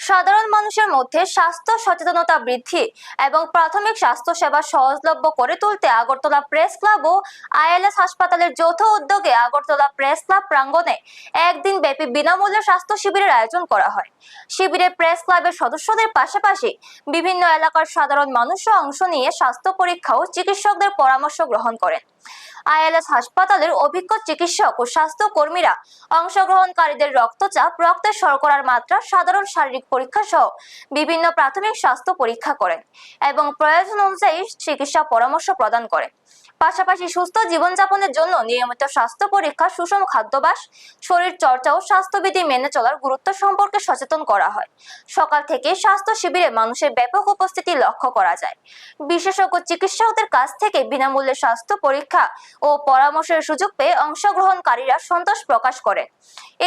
সাধারণ মানুষের মধ্যে স্বাস্থ্য সচেতনতা বৃদ্ধি এবং প্রাথমিক স্বাস্থ্য সেবা সহজলভ্য করে তুলতে আগরতলা প্রেস ক্লাব ও আইএলএস হাসপাতালের যৌথ উদ্যোগে আগরতলা প্রেস ক্লাব প্রাঙ্গণে একদিন ব্যাপী বিনামূল্যে স্বাস্থ্য শিবিরের আয়োজন করা হয়। শিবিরে প্রেস ক্লাবের সদস্যদের পাশাপাশি বিভিন্ন এলাকার সাধারণ মানুষও অংশ নিয়ে স্বাস্থ্য পরীক্ষা ও চিকিৎসকদের পরামর্শ গ্রহণ করেন। আইএলএস হাসপাতালের অভিজ্ঞ চিকিৎসক ও স্বাস্থ্য কর্মীরা অংশগ্রহণকারীদের রক্তচাপ, রক্তের শর্করার মাত্রা, সাধারণ শারীরিক পরীক্ষা সহ বিভিন্ন প্রাথমিক স্বাস্থ্য পরীক্ষা করেন এবং প্রয়োজন অনুযায়ী চিকিৎসা পরামর্শ প্রদান করেন। পাশাপাশি সুস্থ জীবনযাপনের জন্য নিয়মিত স্বাস্থ্য পরীক্ষা, সুষম খাদ্যাভ্যাস, শরীর চর্চা ও স্বাস্থ্যবিধি মেনে চলার গুরুত্ব সম্পর্কে সচেতন করা হয়। সকাল থেকে স্বাস্থ্য শিবিরে মানুষের ব্যাপক উপস্থিতি লক্ষ্য করা যায়। বিশেষজ্ঞ চিকিৎসকদের কাছ থেকে বিনামূল্যে স্বাস্থ্য পরীক্ষা ও পরামর্শের সুযোগ পেয়ে অংশগ্রহণকারীরা সন্তোষ প্রকাশ করেন।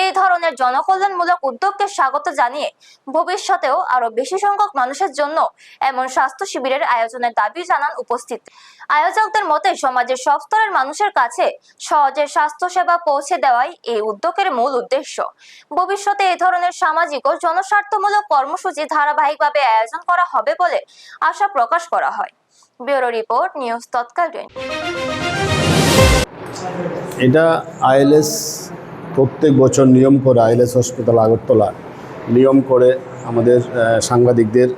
এই ধরনের জনকল্যাণমূলক উদ্যোগকে স্বাগত জানিয়ে ভবিষ্যতেও আরো বেশি সংখ্যক মানুষের জন্য এমন স্বাস্থ্য শিবিরের আয়োজনের দাবি জানান উপস্থিত আয়োজকদের মতে সমাজের সব স্তরের মানুষের কাছে সহজে স্বাস্থ্য সেবা পৌঁছে দেওয়াই এই উদ্যোগের মূল উদ্দেশ্য। ভবিষ্যতে এই ধরনের সামাজিক ও জনস্বার্থমূলক কর্মসূচি ধারাবাহিকভাবে আয়োজন করা হবে বলে আশা প্রকাশ করা হয়। ব্যুরো রিপোর্ট, নিউজ তৎকাল 20। এটা আইএলএস প্রত্যেক বছর নিয়ম করে, আইএলএস হসপিটাল আগরতলা নিয়ম করে আমাদের সাংবাদিকদের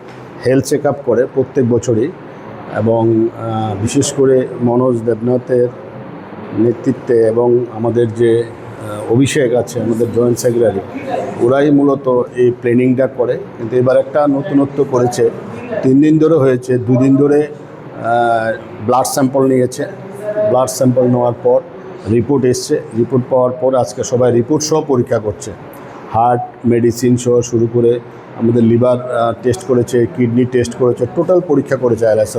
হেলথ চেক আপ করে প্রত্যেক বছরই, এবং বিশেষ করে মনোজ দেবনাথের নেতৃত্বে এবং আমাদের যে অভিষেক আছে আমাদের জয়েন্ট সেক্রেটারি, ওরাই মূলত এই প্ল্যানিংটা করে। কিন্তু এবার একটা নতুনত্ব করেছে, 3 দিন ধরে হয়েছে, 2 দিন ধরে ব্লাড স্যাম্পল নিয়েছে। ব্লাড স্যাম্পল নেওয়ার পর রিপোর্ট এসছে, রিপোর্ট পাওয়ার পর আজকে সবাই রিপোর্ট সহ পরীক্ষা করছে। হার্ট, মেডিসিন সহ শুরু করে আমাদের লিভার টেস্ট করেছে, কিডনি টেস্ট করেছে, টোটাল পরীক্ষা করেছে আইএলএস।